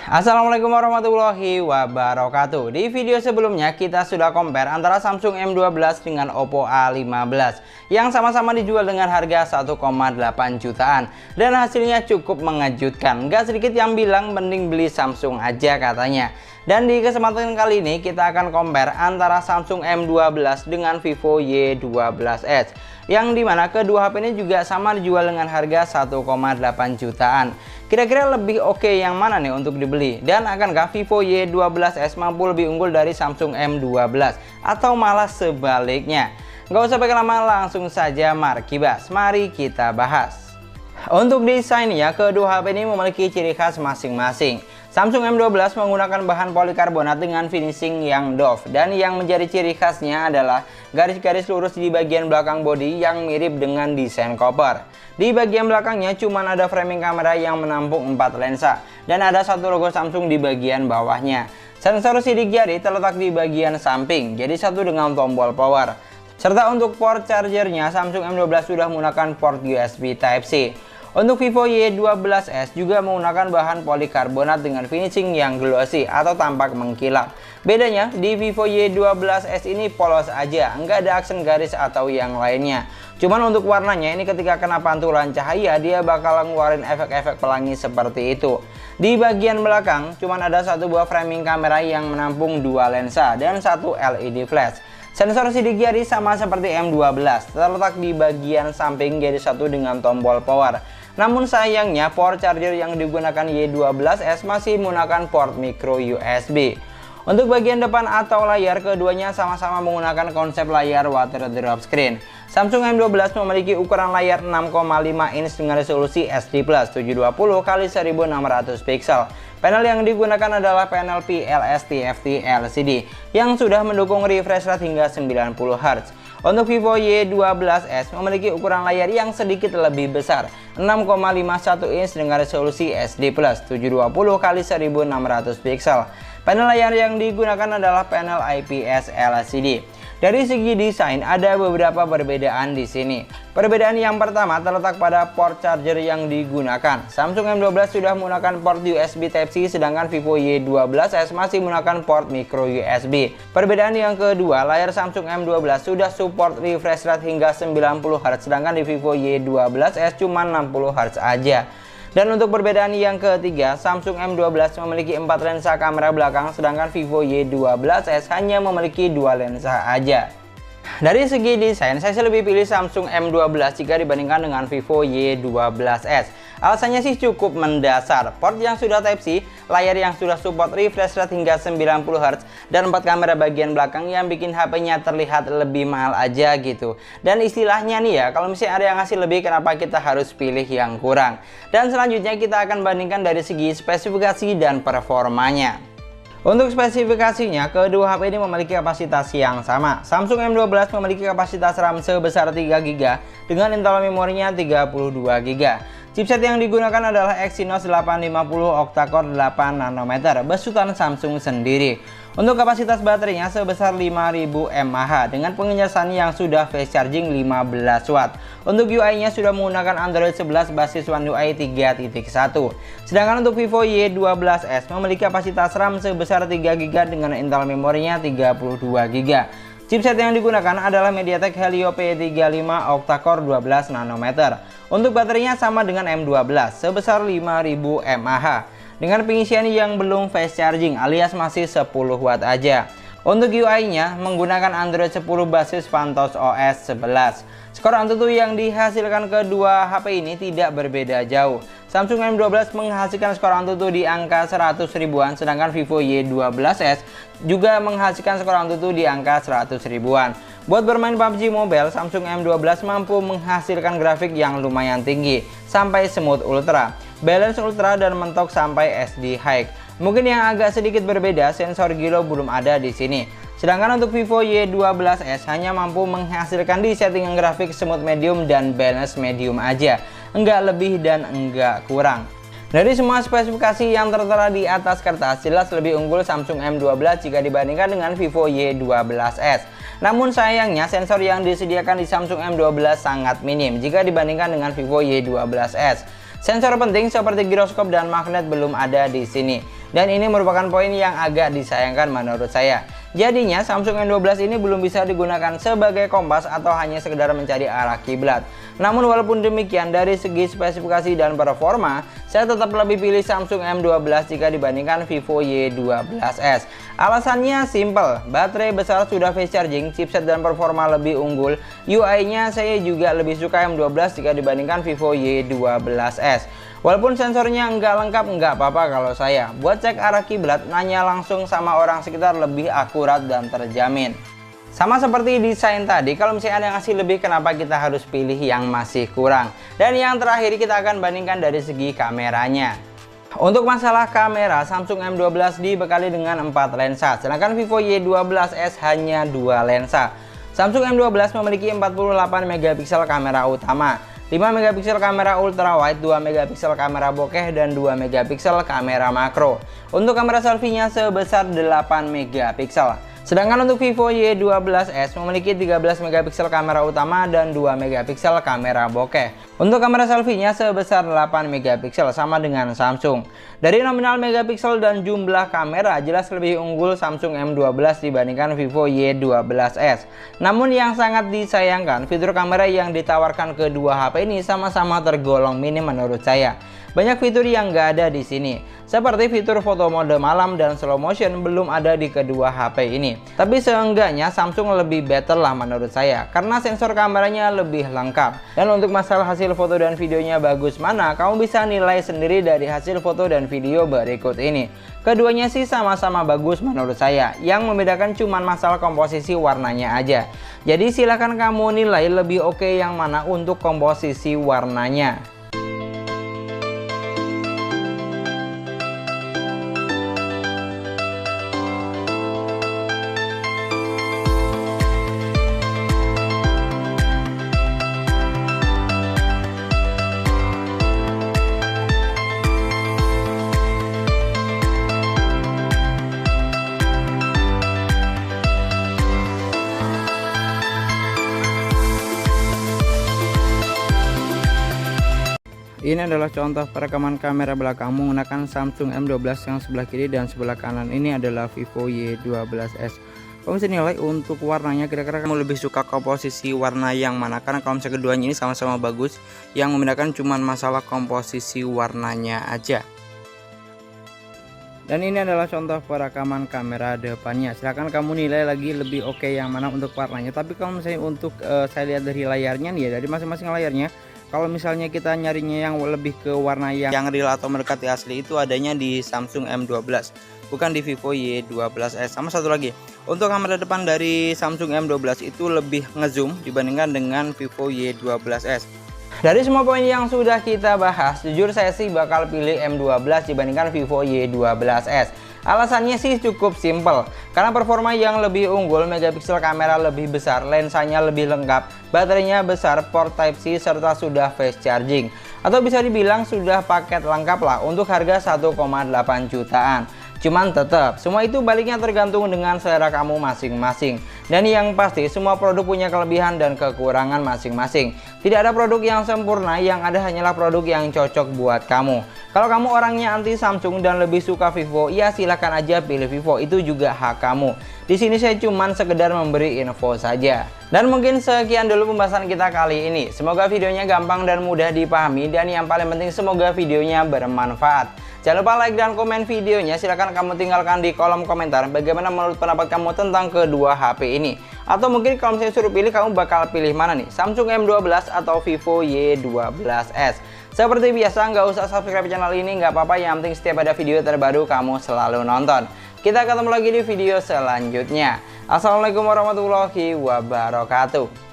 Assalamualaikum warahmatullahi wabarakatuh. Di video sebelumnya kita sudah compare antara Samsung M12 dengan Oppo A15 yang sama-sama dijual dengan harga 1,8 jutaan dan hasilnya cukup mengejutkan. Gak sedikit yang bilang mending beli Samsung aja katanya. Dan di kesempatan kali ini kita akan compare antara Samsung M12 dengan Vivo Y12s yang dimana kedua HP ini juga sama dijual dengan harga 1,8 jutaan. Kira-kira lebih oke yang mana nih untuk dibeli? Dan akankah Vivo Y12s mampu lebih unggul dari Samsung M12 atau malah sebaliknya? Nggak usah pakai lama, langsung saja mari kibas, mari kita bahas. Untuk desainnya, kedua HP ini memiliki ciri khas masing-masing. Samsung M12 menggunakan bahan polikarbonat dengan finishing yang doff, dan yang menjadi ciri khasnya adalah garis-garis lurus di bagian belakang bodi yang mirip dengan desain koper. Di bagian belakangnya cuma ada framing kamera yang menampung 4 lensa, dan ada satu logo Samsung di bagian bawahnya. Sensor sidik jari terletak di bagian samping, jadi satu dengan tombol power. Serta untuk port chargernya, Samsung M12 sudah menggunakan port USB Type-C. Untuk Vivo Y12s juga menggunakan bahan polikarbonat dengan finishing yang glossy atau tampak mengkilap. Bedanya di Vivo Y12s ini polos aja, nggak ada aksen garis atau yang lainnya. Cuman untuk warnanya ini ketika kena pantulan cahaya dia bakal ngeluarin efek-efek pelangi seperti itu. Di bagian belakang cuman ada satu buah framing kamera yang menampung 2 lensa dan satu LED flash. Sensor sidik jari sama seperti M12, terletak di bagian samping jadi satu dengan tombol power. Namun sayangnya port charger yang digunakan Y12s masih menggunakan port micro USB. Untuk bagian depan atau layar, keduanya sama-sama menggunakan konsep layar water drop screen. Samsung M12 memiliki ukuran layar 6,5 inch dengan resolusi SD+ 720x1600 pixel. Panel yang digunakan adalah panel PLS TFT LCD yang sudah mendukung refresh rate hingga 90 Hz. Untuk Vivo Y12s memiliki ukuran layar yang sedikit lebih besar, 6,51 inch dengan resolusi SD+ 720x1600 pixel. Panel layar yang digunakan adalah panel IPS LCD. Dari segi desain ada beberapa perbedaan di sini. Perbedaan yang pertama terletak pada port charger yang digunakan. Samsung M12 sudah menggunakan port USB Type-C sedangkan Vivo Y12s masih menggunakan port micro USB. Perbedaan yang kedua, layar Samsung M12 sudah support refresh rate hingga 90 Hz sedangkan di Vivo Y12s cuma 60 Hz aja. Dan untuk perbedaan yang ketiga, Samsung M12 memiliki 4 lensa kamera belakang sedangkan Vivo Y12s hanya memiliki 2 lensa aja. Dari segi desain, saya lebih pilih Samsung M12 jika dibandingkan dengan Vivo Y12s. Alasannya sih cukup mendasar. Port yang sudah Type-C, layar yang sudah support refresh rate hingga 90 Hz, dan 4 kamera bagian belakang yang bikin HP-nya terlihat lebih mahal aja gitu. Dan istilahnya nih ya, kalau misalnya ada yang ngasih lebih, kenapa kita harus pilih yang kurang? Dan selanjutnya kita akan bandingkan dari segi spesifikasi dan performanya. Untuk spesifikasinya, kedua HP ini memiliki kapasitas yang sama. Samsung M12 memiliki kapasitas RAM sebesar 3GB dengan internal memorinya 32GB. Chipset yang digunakan adalah Exynos 850 octa-core 8nm besutan Samsung sendiri. Untuk kapasitas baterainya sebesar 5000 mAh dengan pengecasan yang sudah fast charging 15 Watt. Untuk UI-nya sudah menggunakan Android 11 basis One UI 3.1. Sedangkan untuk Vivo Y12s memiliki kapasitas RAM sebesar 3GB dengan internal memorinya 32GB. Chipset yang digunakan adalah MediaTek Helio P35 octa-core 12nm. Untuk baterainya sama dengan M12 sebesar 5000 mAh dengan pengisian yang belum fast charging alias masih 10 Watt aja. Untuk UI-nya menggunakan Android 10 basis Phantos OS 11. Skor AnTuTu yang dihasilkan kedua HP ini tidak berbeda jauh. Samsung M12 menghasilkan skor AnTuTu di angka 100 ribuan sedangkan Vivo Y12s juga menghasilkan skor AnTuTu di angka 100 ribuan. Buat bermain PUBG Mobile, Samsung M12 mampu menghasilkan grafik yang lumayan tinggi sampai Smooth Ultra, Balance Ultra, dan mentok sampai SD High. Mungkin yang agak sedikit berbeda, sensor gyro belum ada di sini. Sedangkan untuk Vivo Y12s hanya mampu menghasilkan di settingan grafik smooth medium dan balance medium aja, enggak lebih dan enggak kurang. Dari semua spesifikasi yang tertera di atas kertas, jelas lebih unggul Samsung M12 jika dibandingkan dengan Vivo Y12s. Namun sayangnya sensor yang disediakan di Samsung M12 sangat minim jika dibandingkan dengan Vivo Y12s. Sensor penting seperti giroskop dan magnet belum ada di sini. Dan ini merupakan poin yang agak disayangkan menurut saya. Jadinya Samsung M12 ini belum bisa digunakan sebagai kompas atau hanya sekedar mencari arah kiblat. Namun walaupun demikian, dari segi spesifikasi dan performa, saya tetap lebih pilih Samsung M12 jika dibandingkan Vivo Y12s. Alasannya simple, baterai besar, sudah fast charging, chipset dan performa lebih unggul. UI-nya saya juga lebih suka M12 jika dibandingkan Vivo Y12s. Walaupun sensornya nggak lengkap, nggak apa-apa kalau saya. Buat cek arah kiblat, nanya langsung sama orang sekitar lebih akurat dan terjamin. Sama seperti desain tadi, kalau misalnya ada yang ngasih lebih, kenapa kita harus pilih yang masih kurang? Dan yang terakhir kita akan bandingkan dari segi kameranya. Untuk masalah kamera, Samsung M12 dibekali dengan 4 lensa, sedangkan Vivo Y12s hanya 2 lensa. Samsung M12 memiliki 48 megapiksel kamera utama, 5 megapiksel kamera ultrawide, 2 megapiksel kamera bokeh, dan 2 megapiksel kamera makro. Untuk kamera selfie-nya sebesar 8 megapiksel. Sedangkan untuk Vivo Y12s memiliki 13 megapiksel kamera utama dan 2 megapiksel kamera bokeh. Untuk kamera selfie-nya sebesar 8 megapiksel, sama dengan Samsung. Dari nominal megapiksel dan jumlah kamera, jelas lebih unggul Samsung M12 dibandingkan Vivo Y12s. Namun yang sangat disayangkan, fitur kamera yang ditawarkan kedua HP ini sama-sama tergolong minim menurut saya. Banyak fitur yang nggak ada di sini, seperti fitur foto mode malam dan slow motion belum ada di kedua HP ini. Tapi seenggaknya Samsung lebih better lah menurut saya, karena sensor kameranya lebih lengkap. Dan untuk masalah hasil foto dan videonya bagus mana, kamu bisa nilai sendiri dari hasil foto dan video berikut ini. Keduanya sih sama-sama bagus menurut saya, yang membedakan cuma masalah komposisi warnanya aja. Jadi silahkan kamu nilai lebih oke yang mana untuk komposisi warnanya. Ini adalah contoh perekaman kamera belakang menggunakan Samsung M12 yang sebelah kiri dan sebelah kanan ini adalah Vivo Y12s. Kamu bisa nilai untuk warnanya, kira-kira kamu lebih suka komposisi warna yang mana? Karena kalau misalnya keduanya ini sama-sama bagus, yang membedakan cuma masalah komposisi warnanya aja. Dan ini adalah contoh perekaman kamera depannya. Silahkan kamu nilai lagi lebih oke yang mana untuk warnanya. Tapi kalau misalnya untuk saya lihat dari layarnya nih ya, dari masing-masing layarnya, kalau misalnya kita nyarinya yang lebih ke warna yang real atau mendekati asli, itu adanya di Samsung M12, bukan di Vivo Y12s. Sama satu lagi, untuk kamera depan dari Samsung M12 itu lebih ngezoom dibandingkan dengan Vivo Y12s. Dari semua poin yang sudah kita bahas, jujur saya sih bakal pilih M12 dibandingkan Vivo Y12s. Alasannya sih cukup simpel, karena performa yang lebih unggul, megapiksel kamera lebih besar, lensanya lebih lengkap, baterainya besar, port Type-C, serta sudah fast charging. Atau bisa dibilang sudah paket lengkap lah untuk harga 1,8 jutaan. Cuman tetap, semua itu baliknya tergantung dengan selera kamu masing-masing. Dan yang pasti, semua produk punya kelebihan dan kekurangan masing-masing. Tidak ada produk yang sempurna, yang ada hanyalah produk yang cocok buat kamu. Kalau kamu orangnya anti Samsung dan lebih suka Vivo, ya silahkan aja pilih Vivo, itu juga hak kamu. Di sini saya cuman sekedar memberi info saja. Dan mungkin sekian dulu pembahasan kita kali ini. Semoga videonya gampang dan mudah dipahami, dan yang paling penting semoga videonya bermanfaat. Jangan lupa like dan komen videonya, silahkan kamu tinggalkan di kolom komentar bagaimana menurut pendapat kamu tentang kedua HP ini. Atau mungkin kalau misalnya suruh pilih, kamu bakal pilih mana nih? Samsung M12 atau Vivo Y12s? Seperti biasa, nggak usah subscribe channel ini, nggak apa-apa, yang penting setiap ada video terbaru kamu selalu nonton. Kita ketemu lagi di video selanjutnya. Assalamualaikum warahmatullahi wabarakatuh.